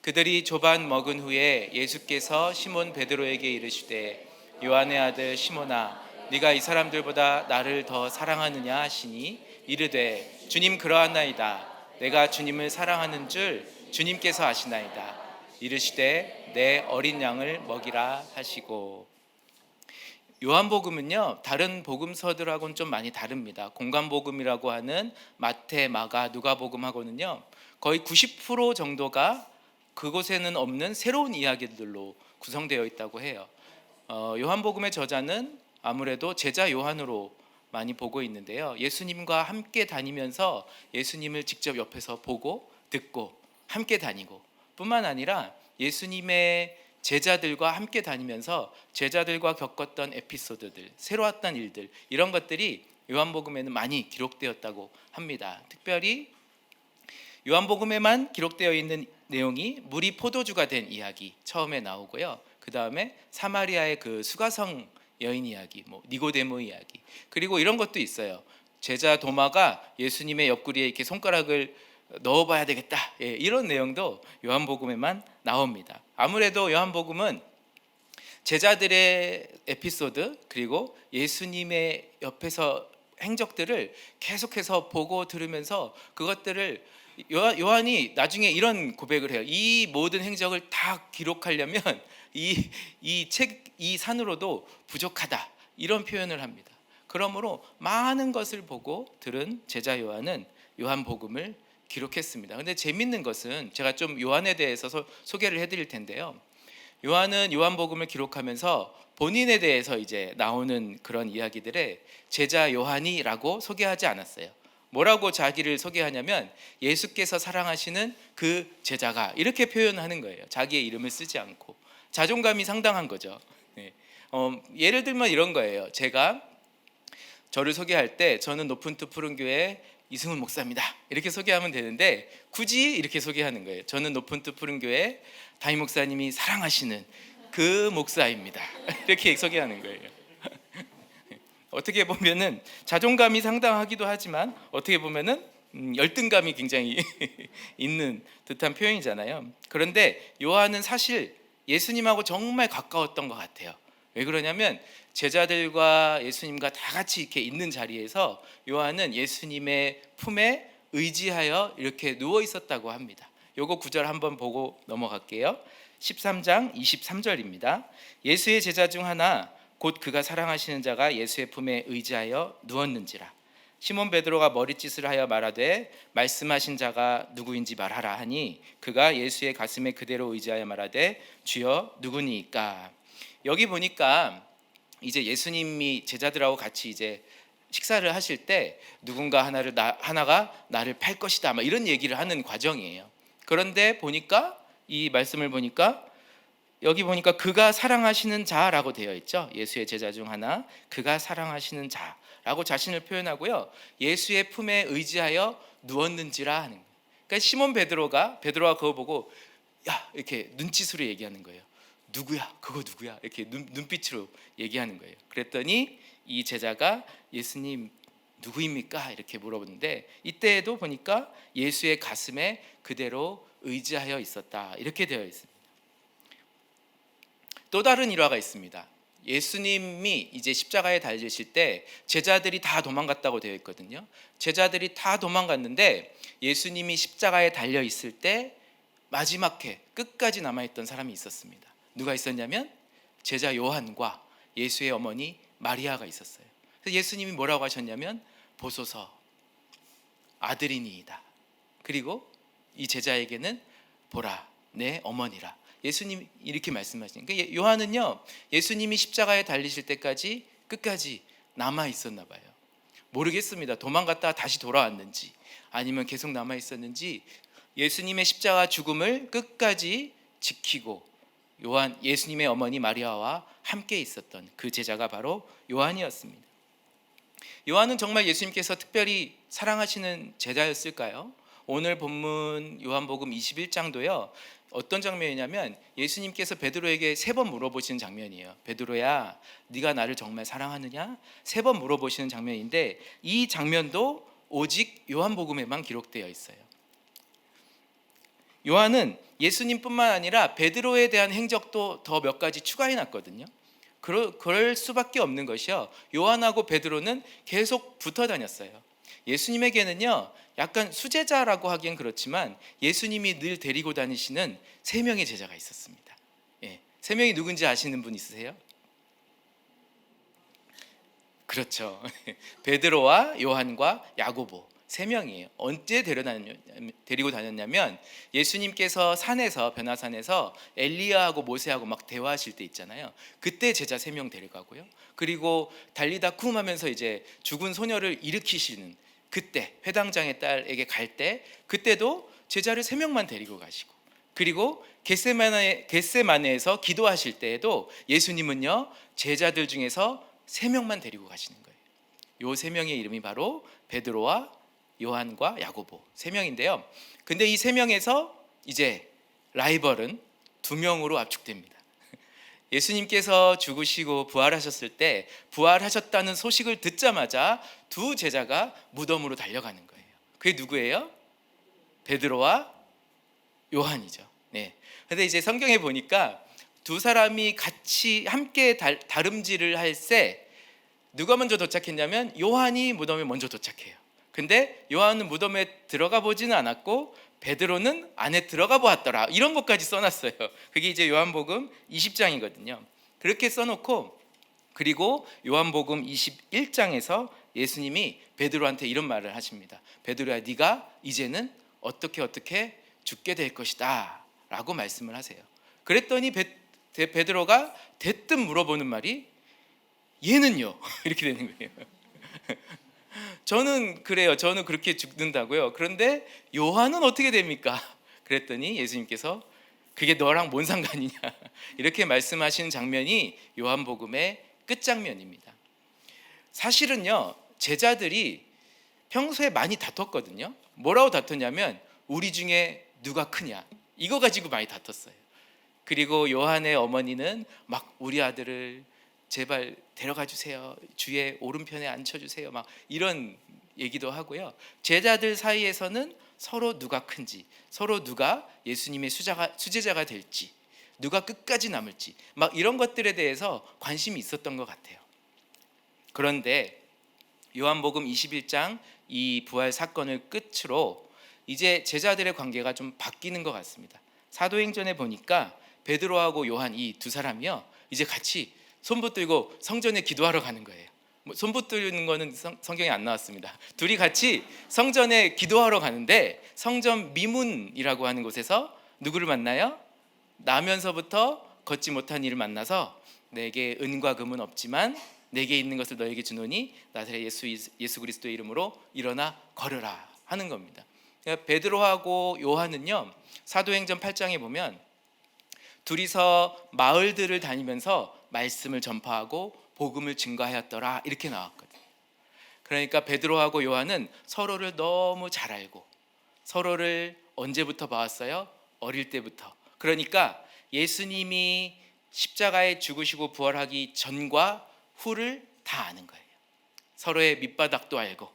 그들이 조반 먹은 후에 예수께서 시몬 베드로에게 이르시되 요한의 아들 시몬아 네가 이 사람들보다 나를 더 사랑하느냐 하시니 이르되 주님 그러하나이다. 내가 주님을 사랑하는 줄 주님께서 아시나이다. 이르시되 내 어린 양을 먹이라 하시고. 요한복음은요 다른 복음서들하고는 좀 많이 다릅니다. 공관복음이라고 하는 마태, 마가, 누가복음하고는요 거의 90% 정도가 그곳에는 없는 새로운 이야기들로 구성되어 있다고 해요. 요한복음의 저자는 아무래도 제자 요한으로 많이 보고 있는데요, 예수님과 함께 다니면서 예수님을 직접 옆에서 보고 듣고 함께 다니고 뿐만 아니라 예수님의 제자들과 함께 다니면서 제자들과 겪었던 에피소드들, 새로웠던 일들, 이런 것들이 요한복음에는 많이 기록되었다고 합니다. 특별히 요한복음에만 기록되어 있는 내용이 물이 포도주가 된 이야기 처음에 나오고요. 그 다음에 사마리아의 그 수가성 여인 이야기, 니고데모 이야기, 그리고 이런 것도 있어요. 제자 도마가 예수님의 옆구리에 이렇게 손가락을 넣어봐야 되겠다, 이런 내용도 요한복음에만 나옵니다. 아무래도 요한복음은 제자들의 에피소드 그리고 예수님의 옆에서 행적들을 계속해서 보고 들으면서 그것들을 요한이 나중에 이런 고백을 해요. 이 모든 행적을 다 기록하려면 이 산으로도 부족하다, 이런 표현을 합니다. 그러므로 많은 것을 보고 들은 제자 요한은 요한복음을 기록했습니다. 근데 재밌는 것은 제가 좀 요한에 대해서 소개를 해드릴 텐데요, 요한은 요한복음을 기록하면서 본인에 대해서 이제 나오는 그런 이야기들에 제자 요한이라고 소개하지 않았어요. 뭐라고 자기를 소개하냐면 예수께서 사랑하시는 그 제자가, 이렇게 표현하는 거예요. 자기의 이름을 쓰지 않고. 자존감이 상당한 거죠. 예를 들면 이런 거예요. 제가 저를 소개할 때 저는 높은 뜻 푸른 교회 이승훈 목사입니다, 이렇게 소개하면 되는데 굳이 이렇게 소개하는 거예요. 저는 높은 뜻 푸른 교회 담임 목사님이 사랑하시는 그 목사입니다, 이렇게 소개하는 거예요. 어떻게 보면은 자존감이 상당하기도 하지만 어떻게 보면은 열등감이 굉장히 있는 듯한 표현이잖아요. 그런데 요한은 사실 예수님하고 정말 가까웠던 것 같아요. 왜 그러냐면 제자들과 예수님과 다 같이 이렇게 있는 자리에서 요한은 예수님의 품에 의지하여 이렇게 누워 있었다고 합니다. 요거 구절 한번 보고 넘어갈게요. 13장 23절입니다. 예수의 제자 중 하나 곧 그가 사랑하시는 자가 예수의 품에 의지하여 누웠는지라. 시몬 베드로가 머리짓을 하여 말하되 말씀하신 자가 누구인지 말하라 하니 그가 예수의 가슴에 그대로 의지하여 말하되 주여 누구니까. 여기 보니까 이제 예수님이 제자들하고 같이 이제 식사를 하실 때 누군가 하나가 나를 팔 것이다, 이런 얘기를 하는 과정이에요. 그런데 보니까 이 말씀을 보니까 여기 보니까 그가 사랑하시는 자라고 되어 있죠. 예수의 제자 중 하나, 그가 사랑하시는 자라고 자신을 표현하고요. 예수의 품에 의지하여 누웠는지라 하는 거예요. 그러니까 시몬 베드로가 그거 보고 야, 이렇게 눈짓으로 얘기하는 거예요. 누구야? 그거 누구야? 이렇게 눈빛으로 얘기하는 거예요. 그랬더니 이 제자가 예수님 누구입니까? 이렇게 물어보는데 이때에도 보니까 예수의 가슴에 그대로 의지하여 있었다, 이렇게 되어 있습니다. 또 다른 일화가 있습니다. 예수님이 이제 십자가에 달리실 때 제자들이 다 도망갔다고 되어 있거든요. 제자들이 다 도망갔는데 예수님이 십자가에 달려 있을 때 마지막 해 끝까지 남아있던 사람이 있었습니다. 누가 있었냐면 제자 요한과 예수의 어머니 마리아가 있었어요. 그래서 예수님이 뭐라고 하셨냐면 보소서 아들이니이다. 그리고 이 제자에게는 보라 내 어머니라. 예수님 이렇게 말씀하시는 거예요. 그러니까 요한은요 예수님이 십자가에 달리실 때까지 끝까지 남아 있었나 봐요. 모르겠습니다. 도망갔다가 다시 돌아왔는지 아니면 계속 남아 있었는지 예수님의 십자가 죽음을 끝까지 지키고 예수님의 어머니 마리아와 함께 있었던 그 제자가 바로 요한이었습니다. 요한은 정말 예수님께서 특별히 사랑하시는 제자였을까요? 오늘 본문 요한복음 21장도요 어떤 장면이냐면 예수님께서 베드로에게 3번 물어보시는 장면이에요. 베드로야, 네가 나를 정말 사랑하느냐? 3번 물어보시는 장면인데 이 장면도 오직 요한복음에만 기록되어 있어요. 요한은 예수님뿐만 아니라 베드로에 대한 행적도 더 몇 가지 추가해 놨거든요. 그럴 수밖에 없는 것이요, 요한하고 베드로는 계속 붙어 다녔어요. 예수님에게는요, 약간 수제자라고 하기엔 그렇지만 예수님이 늘 데리고 다니시는 세 명의 제자가 있었습니다. 예, 세 명이 누군지 아시는 분 있으세요? 그렇죠. 베드로와 요한과 야고보 세 명이에요. 언제 데리고 다녔냐면 예수님께서 산에서, 변화산에서 엘리야하고 모세하고 막 대화하실 때 있잖아요. 그때 제자 세 명 데려가고요. 그리고 달리다 쿰 하면서 이제 죽은 소녀를 일으키시는 그때, 회당장의 딸에게 갈 때, 그때도 제자를 세 명만 데리고 가시고, 그리고 겟세마네에서 기도하실 때에도 예수님은요, 제자들 중에서 세 명만 데리고 가시는 거예요. 요 세 명의 이름이 바로 베드로와 요한과 야고보 세 명인데요. 근데 이 세 명에서 이제 라이벌은 두 명으로 압축됩니다. 예수님께서 죽으시고 부활하셨을 때, 부활하셨다는 소식을 듣자마자 두 제자가 무덤으로 달려가는 거예요. 그게 누구예요? 베드로와 요한이죠. 네. 근데 이제 성경에 보니까 두 사람이 같이 함께 다름질을 할 때 누가 먼저 도착했냐면 요한이 무덤에 먼저 도착해요. 근데 요한은 무덤에 들어가 보지는 않았고 베드로는 안에 들어가 보았더라, 이런 것까지 써놨어요. 그게 이제 요한복음 20장이거든요. 그렇게 써놓고, 그리고 요한복음 21장에서 예수님이 베드로한테 이런 말을 하십니다. 베드로야, 네가 이제는 어떻게 죽게 될 것이다 라고 말씀을 하세요. 그랬더니 베드로가 대뜸 물어보는 말이 얘는요? 이렇게 되는 거예요. 저는 그래요. 저는 그렇게 죽는다고요. 그런데 요한은 어떻게 됩니까? 그랬더니 예수님께서 그게 너랑 뭔 상관이냐 이렇게 말씀하시는 장면이 요한복음의 끝장면입니다. 사실은요, 제자들이 평소에 많이 다퉜거든요. 뭐라고 다퉜냐면 우리 중에 누가 크냐, 이거 가지고 많이 다퉜어요. 그리고 요한의 어머니는 막 우리 아들을 제발 데려가 주세요, 주의 오른편에 앉혀주세요, 막 이런 얘기도 하고요. 제자들 사이에서는 서로 누가 큰지, 서로 누가 예수님의 수제자가 될지, 누가 끝까지 남을지, 막 이런 것들에 대해서 관심이 있었던 것 같아요. 그런데 요한복음 21장 이 부활 사건을 끝으로 이제 제자들의 관계가 좀 바뀌는 것 같습니다. 사도행전에 보니까 베드로하고 요한 이 두 사람이요, 이제 같이 손 붙들고 성전에 기도하러 가는 거예요. 손 붙드는 거는 성경에 안 나왔습니다. 둘이 같이 성전에 기도하러 가는데 성전 미문이라고 하는 곳에서 누구를 만나요? 나면서부터 걷지 못한 이를 만나서 내게 은과 금은 없지만 내게 있는 것을 너에게 주노니 나사렛 예수 그리스도의 이름으로 일어나 걸으라 하는 겁니다. 그러니까 베드로하고 요한은요, 사도행전 8장에 보면 둘이서 마을들을 다니면서 말씀을 전파하고 복음을 증거하였더라, 이렇게 나왔거든요. 그러니까 베드로하고 요한은 서로를 너무 잘 알고, 서로를 언제부터 봐왔어요? 어릴 때부터. 그러니까 예수님이 십자가에 죽으시고 부활하기 전과 후를 다 아는 거예요. 서로의 밑바닥도 알고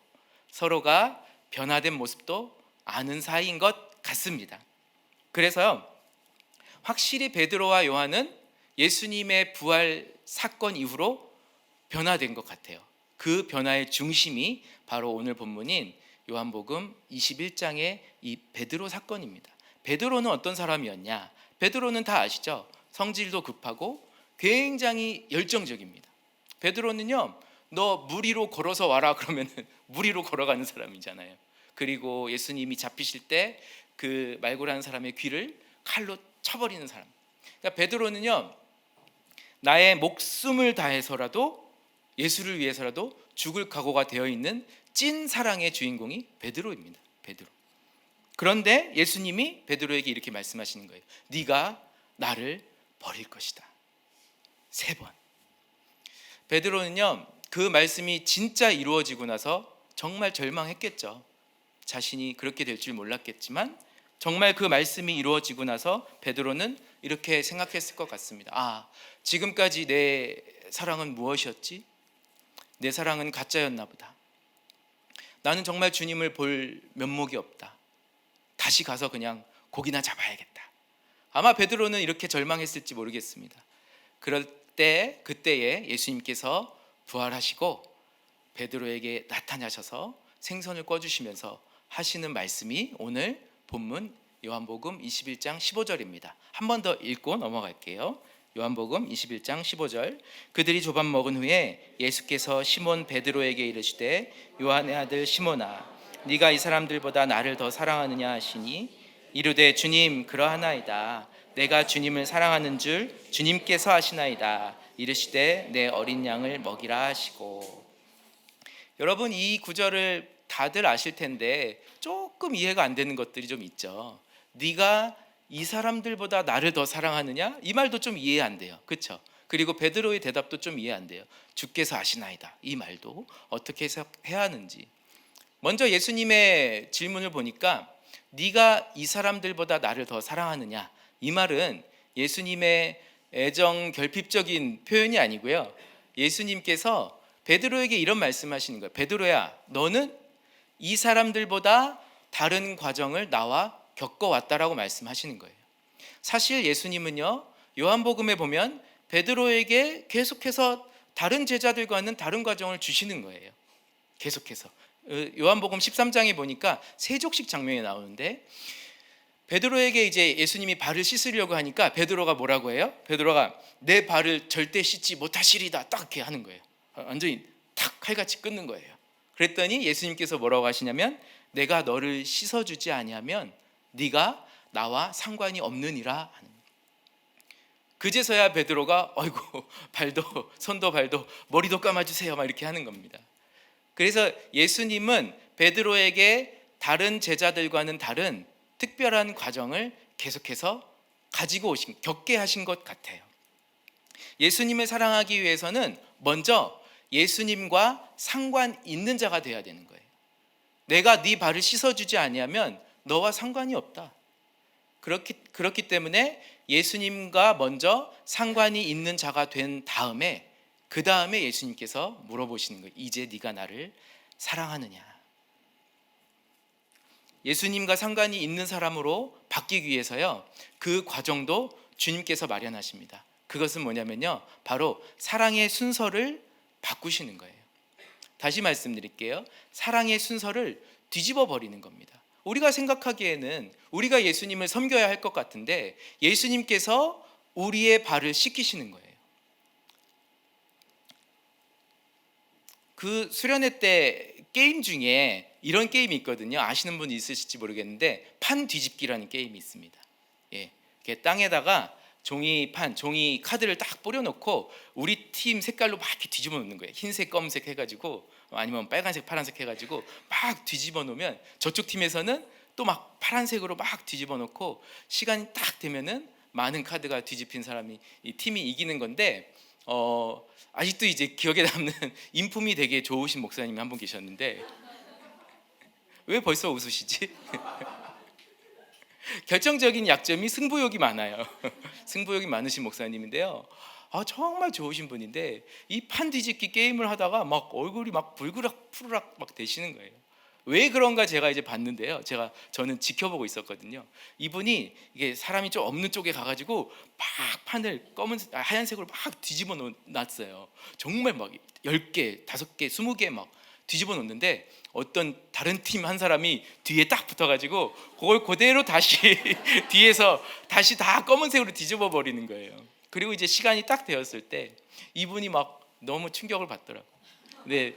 서로가 변화된 모습도 아는 사이인 것 같습니다. 그래서 확실히 베드로와 요한은 예수님의 부활 사건 이후로 변화된 것 같아요. 그 변화의 중심이 바로 오늘 본문인 요한복음 21장의 이 베드로 사건입니다. 베드로는 어떤 사람이었냐? 베드로는 다 아시죠? 성질도 급하고 굉장히 열정적입니다. 베드로는요, 너 물 위로 걸어서 와라 그러면 물 위로 걸어가는 사람이잖아요. 그리고 예수님이 잡히실 때 그 말고라는 사람의 귀를 칼로 쳐버리는 사람. 그러니까 베드로는요, 나의 목숨을 다해서라도 예수를 위해서라도 죽을 각오가 되어 있는 찐 사랑의 주인공이 베드로입니다. 베드로. 그런데 예수님이 베드로에게 이렇게 말씀하시는 거예요. 네가 나를 버릴 것이다. 3번. 베드로는요, 그 말씀이 진짜 이루어지고 나서 정말 절망했겠죠. 자신이 그렇게 될 줄 몰랐겠지만 정말 그 말씀이 이루어지고 나서 베드로는 이렇게 생각했을 것 같습니다. 아, 지금까지 내 사랑은 무엇이었지? 내 사랑은 가짜였나 보다. 나는 정말 주님을 볼 면목이 없다. 다시 가서 그냥 고기나 잡아야겠다. 아마 베드로는 이렇게 절망했을지 모르겠습니다. 그럴 때 그때에 예수님께서 부활하시고 베드로에게 나타나셔서 생선을 꺼주시면서 하시는 말씀이 오늘 본문 요한복음 21장 15절입니다. 한 번 더 읽고 넘어갈게요. 요한복음 21장 15절. 그들이 조밥 먹은 후에 예수께서 시몬 베드로에게 이르시되 요한의 아들 시몬아 네가 이 사람들보다 나를 더 사랑하느냐 하시니 이르되 주님 그러하나이다. 내가 주님을 사랑하는 줄 주님께서 아시나이다. 이르시되 내 어린 양을 먹이라 하시고. 여러분, 이 구절을 다들 아실 텐데 조금 이해가 안 되는 것들이 좀 있죠. 네가 이 사람들보다 나를 더 사랑하느냐? 이 말도 좀 이해 안 돼요. 그렇죠? 그리고 베드로의 대답도 좀 이해 안 돼요. 주께서 아시나이다. 이 말도 어떻게 해석해야 하는지. 먼저 예수님의 질문을 보니까 네가 이 사람들보다 나를 더 사랑하느냐? 이 말은 예수님의 애정 결핍적인 표현이 아니고요. 예수님께서 베드로에게 이런 말씀하시는 거예요. 베드로야, 너는 이 사람들보다 다른 과정을 나와 겪어왔다라고 말씀하시는 거예요. 사실 예수님은요, 요한복음에 보면 베드로에게 계속해서 다른 제자들과는 다른 과정을 주시는 거예요. 계속해서 요한복음 13장에 보니까 세족식 장면이 나오는데 베드로에게 이제 예수님이 발을 씻으려고 하니까 베드로가 뭐라고 해요? 베드로가 내 발을 절대 씻지 못하시리다 딱 이렇게 하는 거예요. 완전히 탁 칼같이 끊는 거예요. 그랬더니 예수님께서 뭐라고 하시냐면 내가 너를 씻어주지 아니하면 네가 나와 상관이 없느니라 하는 거예요. 그제서야 베드로가 아이고 발도 손도 발도 머리도 감아주세요 막 이렇게 하는 겁니다. 그래서 예수님은 베드로에게 다른 제자들과는 다른 특별한 과정을 계속해서 가지고 겪게 하신 것 같아요. 예수님을 사랑하기 위해서는 먼저 예수님과 상관 있는 자가 되어야 되는 거예요. 내가 네 발을 씻어주지 아니하면 너와 상관이 없다. 그렇기 때문에 예수님과 먼저 상관이 있는 자가 된 다음에 그 다음에 예수님께서 물어보시는 거예요. 이제 네가 나를 사랑하느냐. 예수님과 상관이 있는 사람으로 바뀌기 위해서요, 그 과정도 주님께서 마련하십니다. 그것은 뭐냐면요, 바로 사랑의 순서를 바꾸시는 거예요. 다시 말씀드릴게요. 사랑의 순서를 뒤집어 버리는 겁니다. 우리가 생각하기에는 우리가 예수님을 섬겨야 할 것 같은데 예수님께서 우리의 발을 씻기시는 거예요. 그 수련회 때 게임 중에 이런 게임이 있거든요. 아시는 분 있으실지 모르겠는데 판 뒤집기라는 게임이 있습니다. 예, 이렇게 땅에다가 종이 카드를 딱 뿌려놓고 우리 팀 색깔로 막 이렇게 뒤집어 놓는 거예요. 흰색, 검은색 해가지고 아니면 빨간색, 파란색 해가지고 막 뒤집어 놓으면 저쪽 팀에서는 또 막 파란색으로 막 뒤집어 놓고 시간이 딱 되면은 많은 카드가 뒤집힌 사람이 이 팀이 이기는 건데 아직도 이제 기억에 남는 인품이 되게 좋으신 목사님이 한 분 계셨는데 왜 벌써 웃으시지? 결정적인 약점이 승부욕이 많아요. 승부욕이 많으신 목사님인데요. 정말 좋으신 분인데 이 판 뒤집기 게임을 하다가 막 얼굴이 막 불그락 푸르락 막 되시는 거예요. 왜 그런가 제가 이제 봤는데요. 저는 지켜보고 있었거든요. 이분이 이게 사람이 좀 없는 쪽에 가가지고 막 판을 하얀색으로 막 뒤집어 놨어요. 정말 막 10개, 5개, 20개 막 뒤집어 놓는데 어떤 다른 팀 한 사람이 뒤에 딱 붙어가지고 그걸 그대로 다시 뒤에서 다시 다 검은색으로 뒤집어 버리는 거예요. 그리고 이제 시간이 딱 되었을 때 이분이 막 너무 충격을 받더라고요. 근데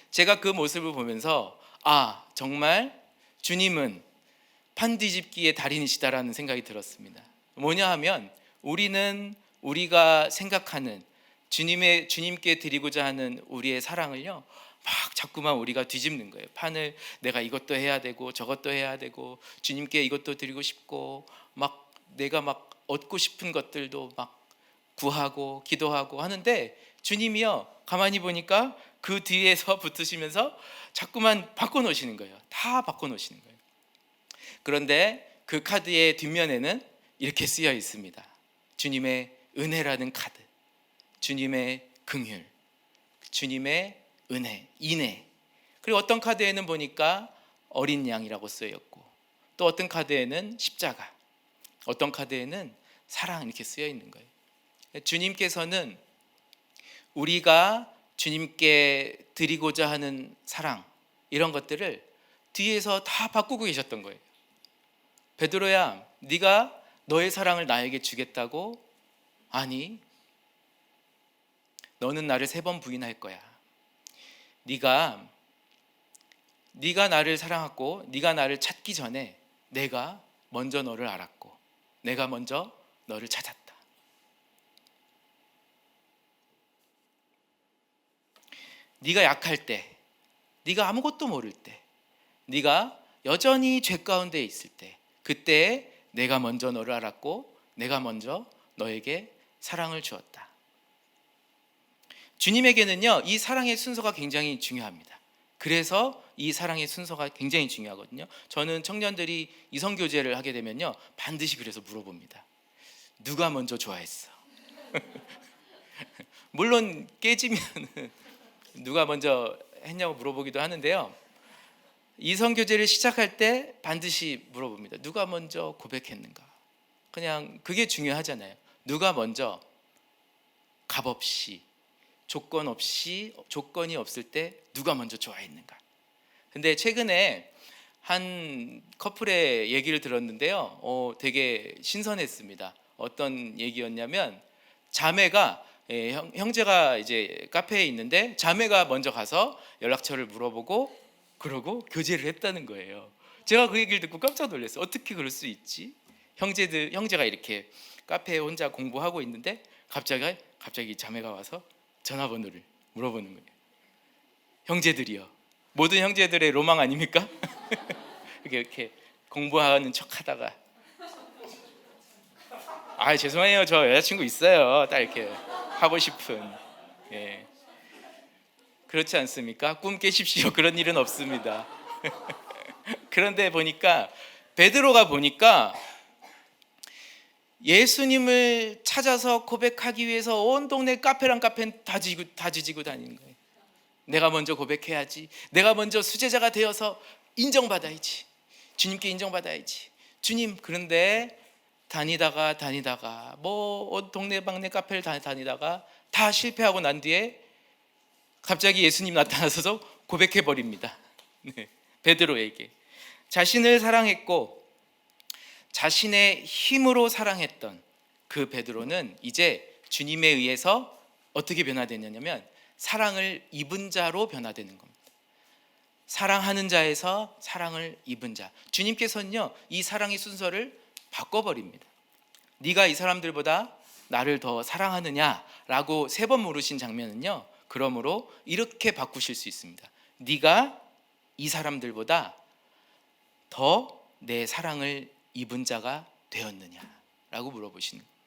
제가 그 모습을 보면서 정말 주님은 판 뒤집기의 달인이시다라는 생각이 들었습니다. 뭐냐 하면 우리는 우리가 생각하는 주님께 드리고자 하는 우리의 사랑을요 막 자꾸만 우리가 뒤집는 거예요. 판을 내가 이것도 해야 되고 저것도 해야 되고 주님께 이것도 드리고 싶고 막 내가 막 얻고 싶은 것들도 막 구하고 기도하고 하는데 주님이요 가만히 보니까 그 뒤에서 붙으시면서 자꾸만 바꿔놓으시는 거예요. 다 바꿔놓으시는 거예요. 그런데 그 카드의 뒷면에는 이렇게 쓰여 있습니다. 주님의 은혜라는 카드, 주님의 긍휼, 주님의 은혜, 인애. 그리고 어떤 카드에는 보니까 어린 양이라고 쓰여 있고 또 어떤 카드에는 십자가, 어떤 카드에는 사랑 이렇게 쓰여 있는 거예요. 주님께서는 우리가 주님께 드리고자 하는 사랑, 이런 것들을 뒤에서 다 바꾸고 계셨던 거예요. 베드로야, 네가 너의 사랑을 나에게 주겠다고? 아니, 너는 나를 3번 부인할 거야. 네가 나를 사랑하고 네가 나를 찾기 전에 내가 먼저 너를 알았고 내가 먼저 너를 찾았다. 네가 약할 때, 네가 아무것도 모를 때, 네가 여전히 죄 가운데 있을 때, 그때 내가 먼저 너를 알았고 내가 먼저 너에게 사랑을 주었다. 주님에게는요, 이 사랑의 순서가 굉장히 중요합니다. 그래서 이 사랑의 순서가 굉장히 중요하거든요. 저는 청년들이 이성교제를 하게 되면요, 반드시 그래서 물어봅니다. 누가 먼저 좋아했어? 물론 깨지면 누가 먼저 했냐고 물어보기도 하는데요, 이성교제를 시작할 때 반드시 물어봅니다. 누가 먼저 고백했는가? 그냥 그게 중요하잖아요. 누가 먼저 값없이, 조건 없이, 조건이 없을 때 누가 먼저 좋아했는가? 근데 최근에 한 커플의 얘기를 들었는데요, 되게 신선했습니다. 어떤 얘기였냐면, 자매가, 형제가 이제 카페에 있는데 자매가 먼저 가서 연락처를 물어보고 그러고 교제를 했다는 거예요. 제가 그 얘기를 듣고 깜짝 놀랐어요. 어떻게 그럴 수 있지? 형제가 이렇게 카페에 혼자 공부하고 있는데 갑자기 자매가 와서 전화번호를 물어보는 거예요. 형제들이요. 모든 형제들의 로망 아닙니까? 이렇게 공부하는 척하다가, 죄송해요, 저 여자친구 있어요, 딱 이렇게 하고 싶은. 예. 그렇지 않습니까? 꿈 깨십시오. 그런 일은 없습니다. 그런데 보니까 베드로가 보니까 예수님을 찾아서 고백하기 위해서 온 동네 카페 다 뒤지고 다니는 거예요. 내가 먼저 고백해야지. 내가 먼저 수제자가 되어서 인정받아야지. 주님께 인정받아야지. 주님, 그런데 다니다가 온 동네방네 카페를 다니다가 다 실패하고 난 뒤에 갑자기 예수님 나타나셔서 고백해버립니다. 네, 베드로에게 자신을 사랑했고 자신의 힘으로 사랑했던 그 베드로는 이제 주님에 의해서 어떻게 변화되냐면 사랑을 입은 자로 변화되는 겁니다. 사랑하는 자에서 사랑을 입은 자. 주님께서는요, 이 사랑의 순서를 바꿔버립니다. 네가 이 사람들보다 나를 더 사랑하느냐라고 3번 물으신 장면은요, 그러므로 이렇게 바꾸실 수 있습니다. 네가 이 사람들보다 더 내 사랑을 입은 자가 되었느냐라고 물어보시는 거예요.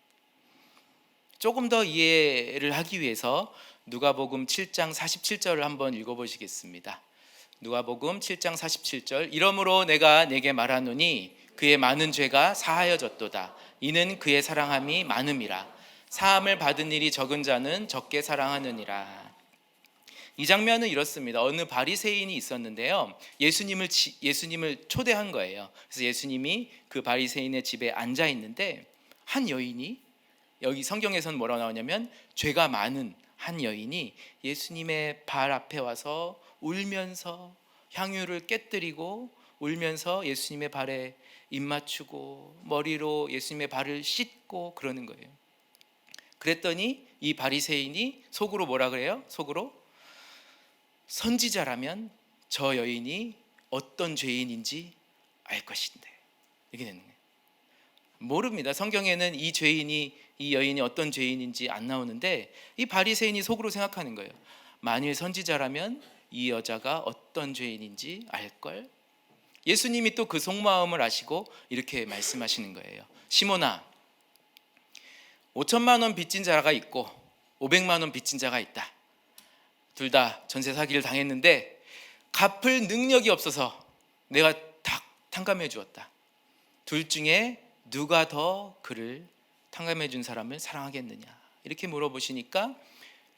조금 더 이해를 하기 위해서 누가복음 7장 47절을 한번 읽어보시겠습니다. 누가복음 7장 47절. 이러므로 내가 내게 말하노니 그의 많은 죄가 사하여졌도다. 이는 그의 사랑함이 많음이라. 사함을 받은 일이 적은 자는 적게 사랑하느니라. 이 장면은 이렇습니다. 어느 바리새인이 있었는데요, 예수님을 초대한 거예요. 그래서 예수님이 그 바리새인의 집에 앉아 있는데 한 여인이, 여기 성경에서는 뭐라고 나오냐면 죄가 많은 한 여인이 예수님의 발 앞에 와서 울면서 향유를 깨뜨리고 울면서 예수님의 발에 입 맞추고 머리로 예수님의 발을 씻고 그러는 거예요. 그랬더니 이 바리새인이 속으로 뭐라 그래요? 속으로, 선지자라면 저 여인이 어떤 죄인인지 알 것인데, 이렇게 되는 거예요. 모릅니다. 성경에는 이 여인이 어떤 죄인인지 안 나오는데 이 바리새인이 속으로 생각하는 거예요. 만일 선지자라면 이 여자가 어떤 죄인인지 알걸? 예수님이 또 그 속마음을 아시고 이렇게 말씀하시는 거예요. 시몬아, 5천만 원 빚진 자가 있고 500만 원 빚진 자가 있다. 둘 다 전세 사기를 당했는데 갚을 능력이 없어서 내가 다 탕감해 주었다. 둘 중에 누가 더 그를 탕감해 준 사람을 사랑하겠느냐, 이렇게 물어보시니까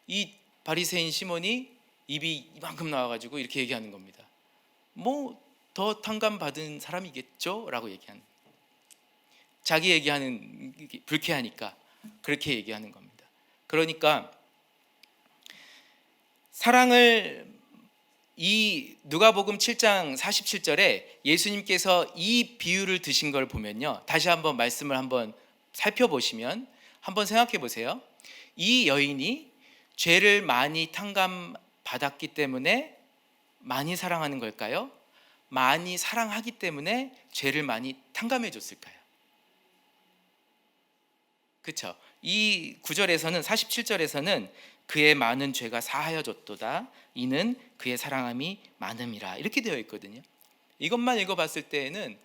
이 바리새인 시몬이 입이 이만큼 나와가지고 이렇게 얘기하는 겁니다. 뭐 더 탕감 받은 사람이겠죠? 라고 얘기하는 거예요. 자기 얘기하는 불쾌하니까 그렇게 얘기하는 겁니다. 그러니까 사랑을 이 누가복음 7장 47절에 예수님께서 이 비유를 드신 걸 보면요, 다시 한번 말씀을 한번 살펴보시면 한번 생각해 보세요. 이 여인이 죄를 많이 탕감받았기 때문에 많이 사랑하는 걸까요? 많이 사랑하기 때문에 죄를 많이 탕감해 줬을까요? 그렇죠. 이 9절에서는 47절에서는 그의 많은 죄가 사하여졌도다. 이는 그의 사랑함이 많음이라 이렇게 되어 있거든요. 이것만 읽어봤을 때에는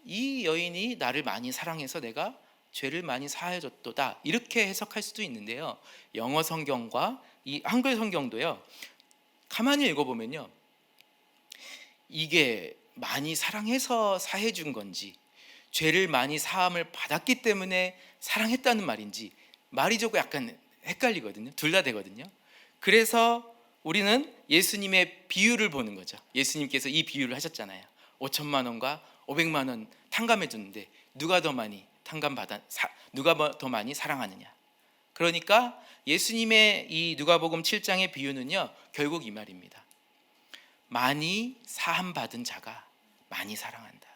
이 여인이 나를 많이 사랑해서 내가 죄를 많이 사하여졌도다 이렇게 해석할 수도 있는데요. 영어 성경과 이 한글 성경도요. 가만히 읽어보면요. 이게 많이 사랑해서 사해 준 건지 죄를 많이 사함을 받았기 때문에 사랑했다는 말인지 말이 조금 약간 헷갈리거든요. 둘 다 되거든요. 그래서 우리는 예수님의 비유를 보는 거죠. 예수님께서 이 비유를 하셨잖아요. 5천만 원과 500만 원 탕감해 줬는데 누가 더 많이 누가 더 많이 사랑하느냐. 그러니까 예수님의 이 누가복음 7장의 비유는요, 결국 이 말입니다. 많이 사함 받은 자가 많이 사랑한다.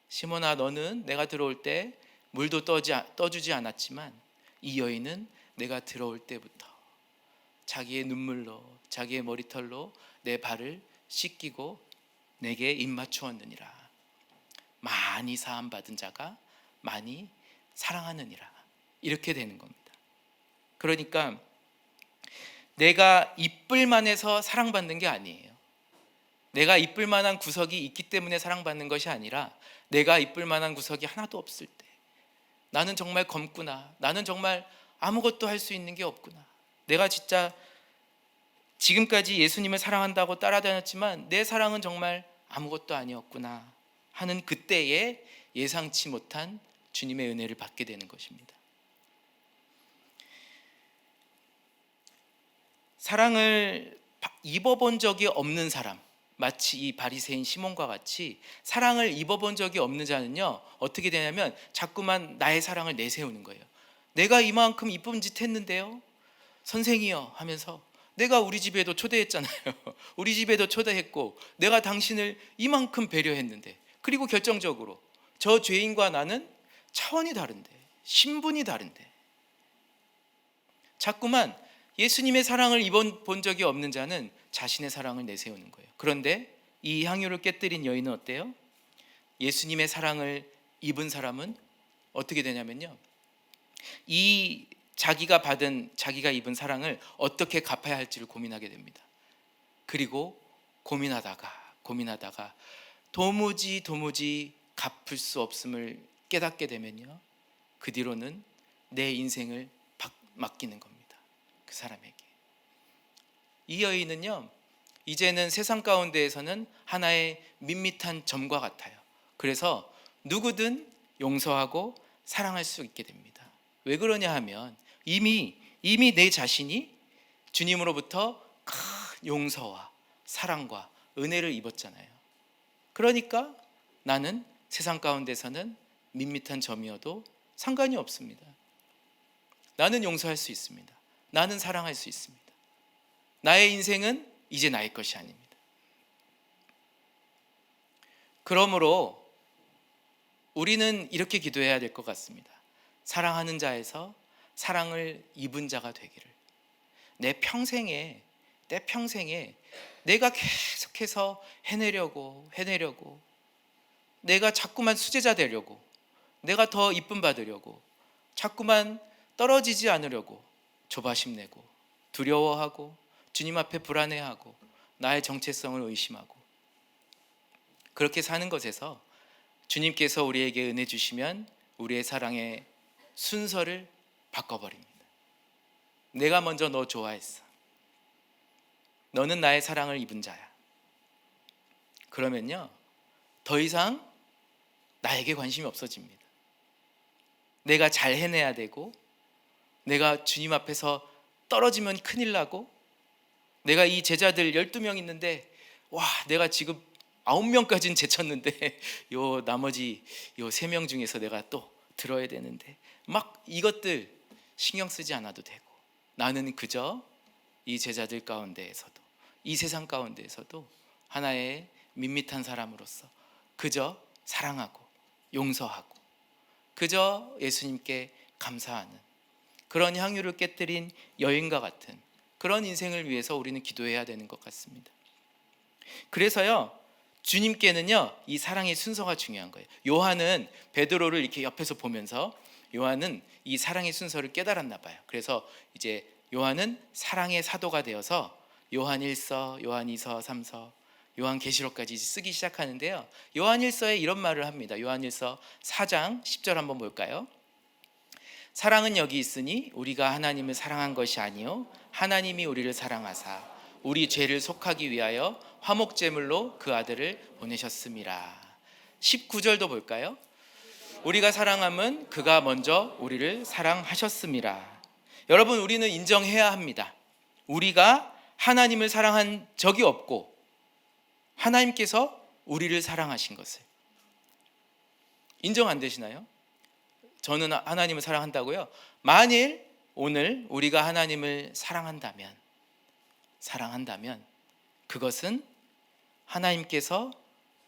시몬아, 너는 내가 들어올 때 물도 떠주지 않았지만 이 여인은 내가 들어올 때부터 자기의 눈물로 자기의 머리털로 내 발을 씻기고 내게 입 맞추었느니라. 많이 사함 받은 자가 많이 사랑하느니라. 이렇게 되는 겁니다. 그러니까 내가 이쁠 만해서 사랑받는 게 아니에요. 내가 이쁠 만한 구석이 있기 때문에 사랑받는 것이 아니라 내가 이쁠 만한 구석이 하나도 없을 때, 나는 정말 검구나, 나는 정말 아무것도 할 수 있는 게 없구나, 내가 진짜 지금까지 예수님을 사랑한다고 따라다녔지만 내 사랑은 정말 아무것도 아니었구나 하는 그때에 예상치 못한 주님의 은혜를 받게 되는 것입니다. 사랑을 입어본 적이 없는 사람, 마치 이 바리새인 시몬과 같이 사랑을 입어본 적이 없는 자는요, 어떻게 되냐면 자꾸만 나의 사랑을 내세우는 거예요. 내가 이만큼 이쁜 짓 했는데요, 선생이여 하면서 내가 우리 집에도 초대했잖아요. 우리 집에도 초대했고 내가 당신을 이만큼 배려했는데, 그리고 결정적으로 저 죄인과 나는 차원이 다른데, 신분이 다른데, 자꾸만 예수님의 사랑을 입어본 적이 없는 자는 자신의 사랑을 내세우는 거예요. 그런데 이 향유를 깨뜨린 여인은 어때요? 예수님의 사랑을 입은 사람은 어떻게 되냐면요, 이 자기가 입은 사랑을 어떻게 갚아야 할지를 고민하게 됩니다. 그리고 고민하다가 도무지 갚을 수 없음을 깨닫게 되면요, 그 뒤로는 내 인생을 맡기는 겁니다. 그 사람에게. 이 여인은요, 이제는 세상 가운데에서는 하나의 밋밋한 점과 같아요. 그래서 누구든 용서하고 사랑할 수 있게 됩니다. 왜 그러냐 하면 이미 내 자신이 주님으로부터 큰 용서와 사랑과 은혜를 입었잖아요. 그러니까 나는 세상 가운데서는 밋밋한 점이어도 상관이 없습니다. 나는 용서할 수 있습니다. 나는 사랑할 수 있습니다. 나의 인생은 이제 나의 것이 아닙니다. 그러므로 우리는 이렇게 기도해야 될 것 같습니다. 사랑하는 자에서 사랑을 입은 자가 되기를. 내 평생에 내가 계속해서 해내려고 내가 자꾸만 수제자 되려고, 내가 더 이쁨 받으려고, 자꾸만 떨어지지 않으려고 조바심 내고 두려워하고 주님 앞에 불안해하고 나의 정체성을 의심하고, 그렇게 사는 것에서 주님께서 우리에게 은혜 주시면 우리의 사랑의 순서를 바꿔버립니다. 내가 먼저 너 좋아했어. 너는 나의 사랑을 입은 자야. 그러면요, 더 이상 나에게 관심이 없어집니다. 내가 잘 해내야 되고, 내가 주님 앞에서 떨어지면 큰일 나고, 내가 이 제자들 12명 있는데 내가 지금 9명까지는 제쳤는데 요 나머지 요 3명 중에서 내가 또 들어야 되는데 막 이것들 신경 쓰지 않아도 되고, 나는 그저 이 제자들 가운데에서도, 이 세상 가운데에서도 하나의 밋밋한 사람으로서 그저 사랑하고 용서하고 그저 예수님께 감사하는 그런 향유를 깨뜨린 여인과 같은 그런 인생을 위해서 우리는 기도해야 되는 것 같습니다. 그래서요, 주님께는요 이 사랑의 순서가 중요한 거예요. 요한은 베드로를 이렇게 옆에서 보면서 요한은 이 사랑의 순서를 깨달았나 봐요. 그래서 이제 요한은 사랑의 사도가 되어서 요한 1서, 요한 2서, 3서, 요한 계시록까지 쓰기 시작하는데요, 요한 1서에 이런 말을 합니다. 요한 1서 4장 10절 한번 볼까요? 사랑은 여기 있으니 우리가 하나님을 사랑한 것이 아니요 하나님이 우리를 사랑하사 우리 죄를 속하기 위하여 화목제물로 그 아들을 보내셨음이라. 19절도 볼까요? 우리가 사랑함은 그가 먼저 우리를 사랑하셨음이라. 여러분, 우리는 인정해야 합니다. 우리가 하나님을 사랑한 적이 없고 하나님께서 우리를 사랑하신 것을. 인정 안 되시나요? 저는 하나님을 사랑한다고요. 만일 오늘 우리가 하나님을 사랑한다면 그것은 하나님께서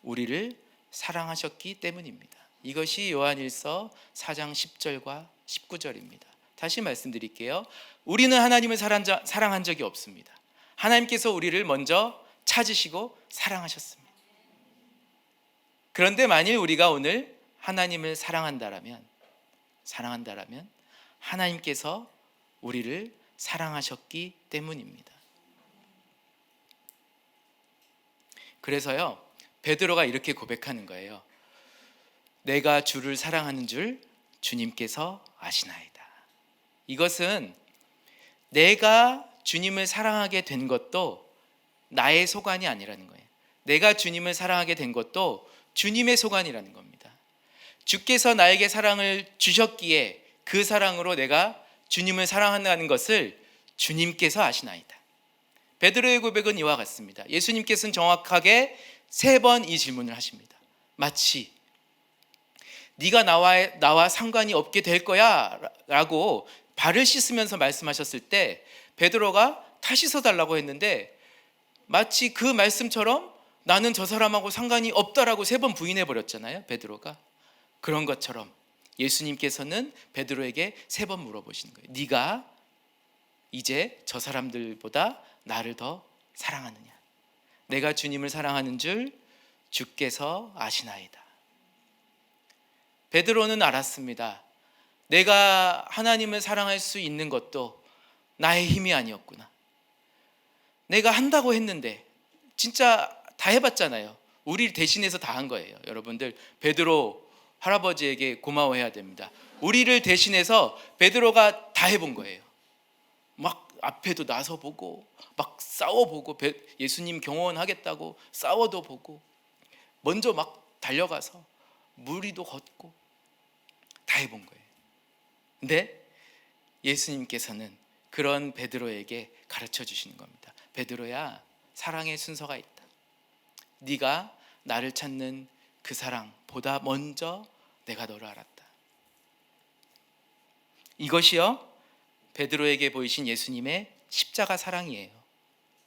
우리를 사랑하셨기 때문입니다. 이것이 요한일서 4장 10절과 19절입니다. 다시 말씀드릴게요. 우리는 하나님을 사랑한 적이 없습니다. 하나님께서 우리를 먼저 찾으시고 사랑하셨습니다. 그런데 만일 우리가 오늘 하나님을 사랑한다라면 하나님께서 우리를 사랑하셨기 때문입니다. 그래서요, 베드로가 이렇게 고백하는 거예요. 내가 주를 사랑하는 줄 주님께서 아시나이다. 이것은 내가 주님을 사랑하게 된 것도 나의 소관이 아니라는 거예요. 내가 주님을 사랑하게 된 것도 주님의 소관이라는 겁니다. 주께서 나에게 사랑을 주셨기에 그 사랑으로 내가 주님을 사랑한다는 것을 주님께서 아시나이다. 베드로의 고백은 이와 같습니다. 예수님께서는 정확하게 3번 이 질문을 하십니다. 마치 네가 나와 상관이 없게 될 거야 라고 발을 씻으면서 말씀하셨을 때 베드로가 다시 씻어달라고 했는데 마치 그 말씀처럼 나는 저 사람하고 상관이 없다라고 3번 부인해버렸잖아요, 베드로가. 그런 것처럼 예수님께서는 베드로에게 3번 물어보시는 거예요. 네가 이제 저 사람들보다 나를 더 사랑하느냐? 내가 주님을 사랑하는 줄 주께서 아시나이다. 베드로는 알았습니다. 내가 하나님을 사랑할 수 있는 것도 나의 힘이 아니었구나. 내가 한다고 했는데 진짜 다 해봤잖아요. 우리 대신해서 다 한 거예요. 여러분들, 베드로 할아버지에게 고마워해야 됩니다. 우리를 대신해서 베드로가 다 해본 거예요. 막 앞에도 나서 보고 막 싸워보고 예수님 경호원하겠다고 싸워도 보고 먼저 막 달려가서 무리도 걷고 다 해본 거예요. 근데 예수님께서는 그런 베드로에게 가르쳐 주시는 겁니다. 베드로야, 사랑의 순서가 있다. 네가 나를 찾는 그 사랑보다 먼저 내가 너를 알았다. 이것이요, 베드로에게 보이신 예수님의 십자가 사랑이에요.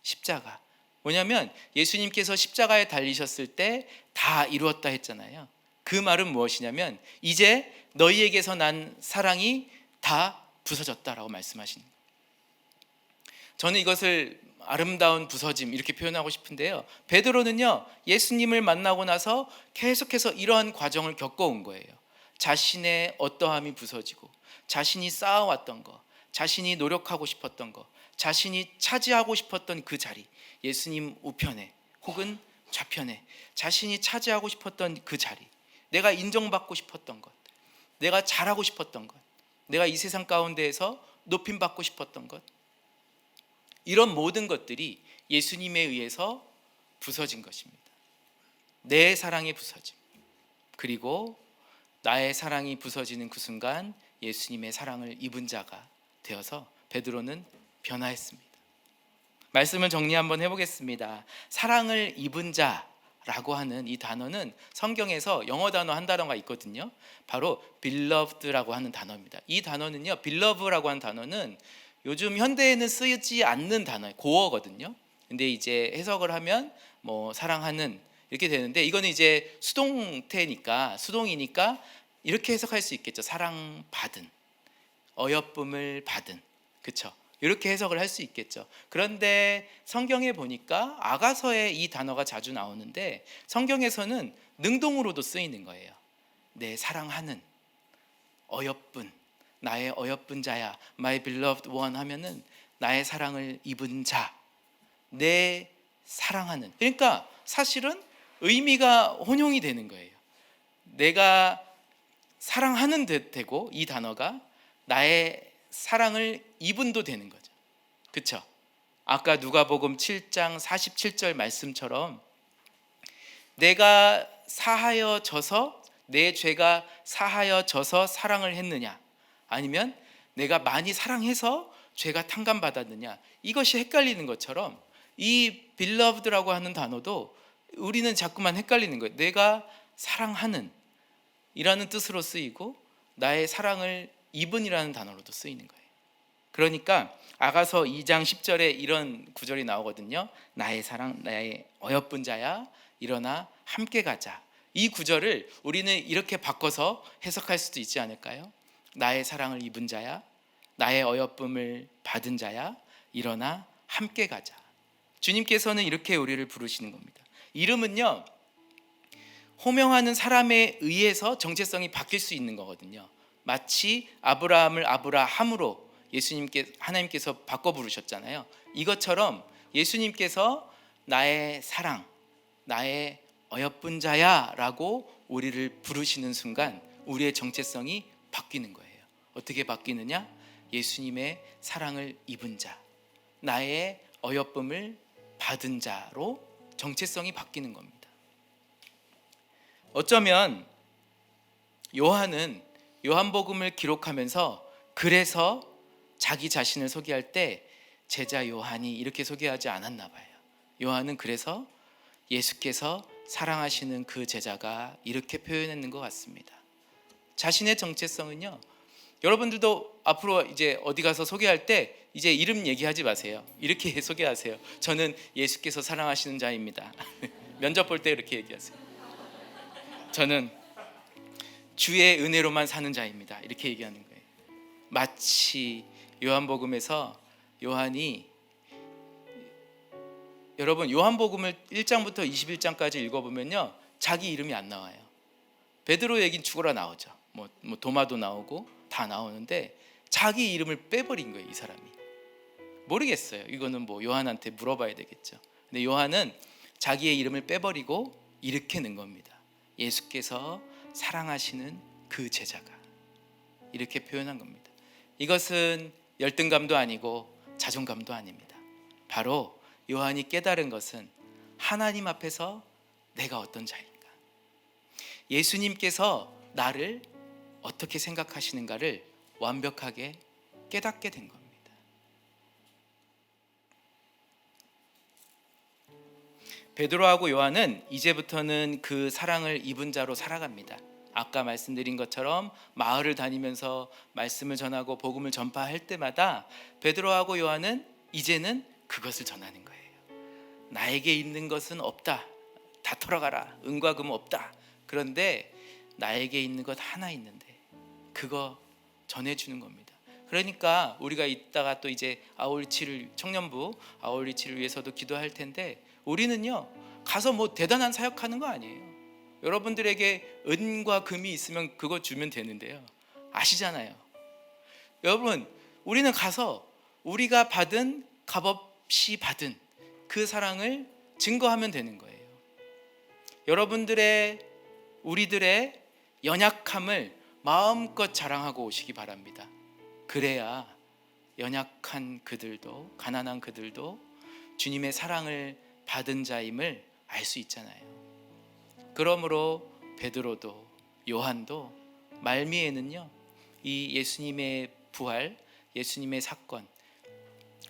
십자가. 뭐냐면 예수님께서 십자가에 달리셨을 때 다 이루었다 했잖아요. 그 말은 무엇이냐면 이제 너희에게서 난 사랑이 다 부서졌다라고 말씀하시는 거예요. 저는 이것을 아름다운 부서짐 이렇게 표현하고 싶은데요, 베드로는요 예수님을 만나고 나서 계속해서 이러한 과정을 겪어온 거예요. 자신의 어떠함이 부서지고 자신이 쌓아왔던 거, 자신이 노력하고 싶었던 거, 자신이 차지하고 싶었던 그 자리, 예수님 우편에 혹은 좌편에 자신이 차지하고 싶었던 그 자리, 내가 인정받고 싶었던 것, 내가 잘하고 싶었던 것, 내가 이 세상 가운데에서 높임받고 싶었던 것, 이런 모든 것들이 예수님에 의해서 부서진 것입니다. 내 사랑이 부서짐, 그리고 나의 사랑이 부서지는 그 순간 예수님의 사랑을 입은 자가 되어서 베드로는 변화했습니다. 말씀을 정리 한번 해보겠습니다. 사랑을 입은 자 라고 하는 이 단어는 성경에서 영어 단어 한 단어가 있거든요. 바로 beloved라고 하는 단어입니다. 이 단어는요, beloved라고 하는 단어는 요즘 현대에는 쓰이지 않는 단어예요. 고어거든요. 근데 이제 해석을 하면 뭐 사랑하는 이렇게 되는데, 이거는 이제 수동이니까 이렇게 해석할 수 있겠죠. 사랑받은, 어여쁨을 받은, 그렇죠? 이렇게 해석을 할 수 있겠죠. 그런데 성경에 보니까 아가서에 이 단어가 자주 나오는데 성경에서는 능동으로도 쓰이는 거예요. 내 사랑하는, 어여쁜, 나의 어여쁜 자야, my beloved one 하면은 나의 사랑을 입은 자, 내 사랑하는. 그러니까 사실은 의미가 혼용이 되는 거예요. 내가 사랑하는 듯 되고, 이 단어가 나의 사랑을 입은도 되는 거죠. 그렇죠? 아까 누가복음 7장 47절 말씀처럼 내가 사하여져서, 내 죄가 사하여져서 사랑을 했느냐, 아니면 내가 많이 사랑해서 죄가 탕감받았느냐, 이것이 헷갈리는 것처럼 이 beloved라고 하는 단어도 우리는 자꾸만 헷갈리는 거예요. 내가 사랑하는 이라는 뜻으로 쓰이고 나의 사랑을 입은이라는 단어로도 쓰이는 거예요. 그러니까 아가서 2장 10절에 이런 구절이 나오거든요. 나의 사랑, 나의 어여쁜 자야, 일어나 함께 가자. 이 구절을 우리는 이렇게 바꿔서 해석할 수도 있지 않을까요? 나의 사랑을 입은 자야, 나의 어여쁨을 받은 자야, 일어나 함께 가자. 주님께서는 이렇게 우리를 부르시는 겁니다. 이름은요, 호명하는 사람에 의해서 정체성이 바뀔 수 있는 거거든요. 마치 아브라함을 아브라함으로 하나님께서 바꿔 부르셨잖아요. 이것처럼 예수님께서 나의 사랑, 나의 어여쁜 자야 라고 우리를 부르시는 순간 우리의 정체성이 바뀌는 거예요. 어떻게 바뀌느냐? 예수님의 사랑을 입은 자, 나의 어여쁨을 받은 자로 정체성이 바뀌는 겁니다. 어쩌면 요한은 요한복음을 기록하면서 그래서 자기 자신을 소개할 때 제자 요한이 이렇게 소개하지 않았나 봐요. 요한은 그래서 예수께서 사랑하시는 그 제자가 이렇게 표현했는 것 같습니다. 자신의 정체성은요, 여러분들도 앞으로 이제 어디 가서 소개할 때 이제 이름 얘기하지 마세요. 이렇게 소개하세요. 저는 예수께서 사랑하시는 자입니다. 면접 볼 때 이렇게 얘기하세요. 저는 주의 은혜로만 사는 자입니다. 이렇게 얘기하는 거예요. 마치 요한복음에서 요한이, 여러분 요한복음을 1장부터 21장까지 읽어보면요, 자기 이름이 안 나와요. 베드로 얘기는 죽어라 나오죠. 뭐 도마도 나오고 다 나오는데 자기 이름을 빼버린 거예요. 이 사람이. 모르겠어요. 이거는 뭐 요한한테 물어봐야 되겠죠. 근데 요한은 자기의 이름을 빼버리고 이렇게 는 겁니다. 예수께서 사랑하시는 그 제자가, 이렇게 표현한 겁니다. 이것은 열등감도 아니고 자존감도 아닙니다. 바로 요한이 깨달은 것은 하나님 앞에서 내가 어떤 자인가, 예수님께서 나를 어떻게 생각하시는가를 완벽하게 깨닫게 된 겁니다. 베드로하고 요한은 이제부터는 그 사랑을 입은 자로 살아갑니다. 아까 말씀드린 것처럼 마을을 다니면서 말씀을 전하고 복음을 전파할 때마다 베드로하고 요한은 이제는 그것을 전하는 거예요. 나에게 있는 것은 없다, 다 털어가라, 은과 금 없다. 그런데 나에게 있는 것 하나 있는데 그거 전해주는 겁니다. 그러니까 우리가 이따가 또 이제 아울리치를, 청년부 아울리치를 위해서도 기도할 텐데, 우리는요 가서 뭐 대단한 사역하는 거 아니에요. 여러분들에게 은과 금이 있으면 그거 주면 되는데요, 아시잖아요. 여러분, 우리는 가서 우리가 받은, 값없이 받은 그 사랑을 증거하면 되는 거예요. 여러분들의, 우리들의 연약함을 마음껏 자랑하고 오시기 바랍니다. 그래야 연약한 그들도, 가난한 그들도 주님의 사랑을 받은 자임을 알 수 있잖아요. 그러므로 베드로도 요한도 말미에는요, 이 예수님의 부활, 예수님의 사건,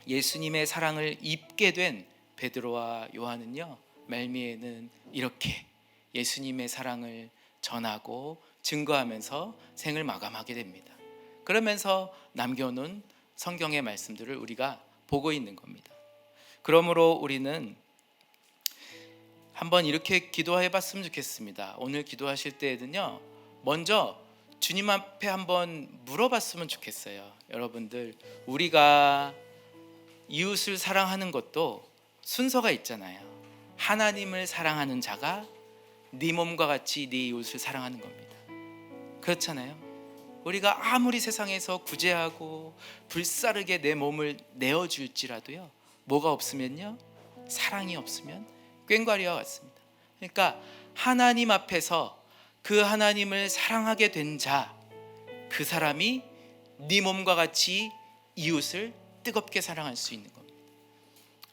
예수님의 사랑을 입게 된 베드로와 요한은요, 말미에는 이렇게 예수님의 사랑을 전하고 증거하면서 생을 마감하게 됩니다. 그러면서 남겨놓은 성경의 말씀들을 우리가 보고 있는 겁니다. 그러므로 우리는 한번 이렇게 기도해 봤으면 좋겠습니다. 오늘 기도하실 때에는요, 먼저 주님 앞에 한번 물어봤으면 좋겠어요. 여러분들, 우리가 이웃을 사랑하는 것도 순서가 있잖아요. 하나님을 사랑하는 자가 네 몸과 같이 네 이웃을 사랑하는 겁니다. 그렇잖아요. 우리가 아무리 세상에서 구제하고 불사르게 내 몸을 내어줄지라도요, 뭐가 없으면요, 사랑이 없으면 꽹과리와 같습니다. 그러니까 하나님 앞에서 그 하나님을 사랑하게 된 자, 그 사람이 네 몸과 같이 이웃을 뜨겁게 사랑할 수 있는 겁니다.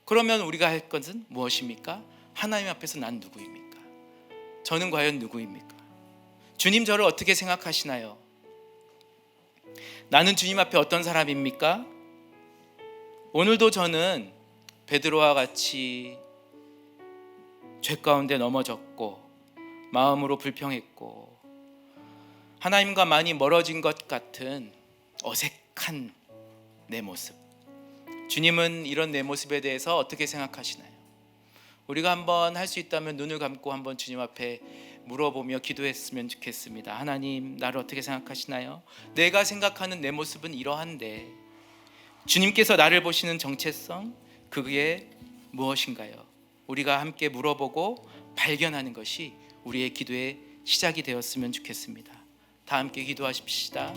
그러면 우리가 할 것은 무엇입니까? 하나님 앞에서 난 누구입니까? 저는 과연 누구입니까? 주님 저를 어떻게 생각하시나요? 나는 주님 앞에 어떤 사람입니까? 오늘도 저는 베드로와 같이 죄 가운데 넘어졌고 마음으로 불평했고 하나님과 많이 멀어진 것 같은 어색한 내 모습, 주님은 이런 내 모습에 대해서 어떻게 생각하시나요? 우리가 한번 할 수 있다면 눈을 감고 한번 주님 앞에 물어보며 기도했으면 좋겠습니다. 하나님, 나를 어떻게 생각하시나요? 내가 생각하는 내 모습은 이러한데 주님께서 나를 보시는 정체성, 그게 무엇인가요? 우리가 함께 물어보고 발견하는 것이 우리의 기도의 시작이 되었으면 좋겠습니다. 다 함께 기도하십시다.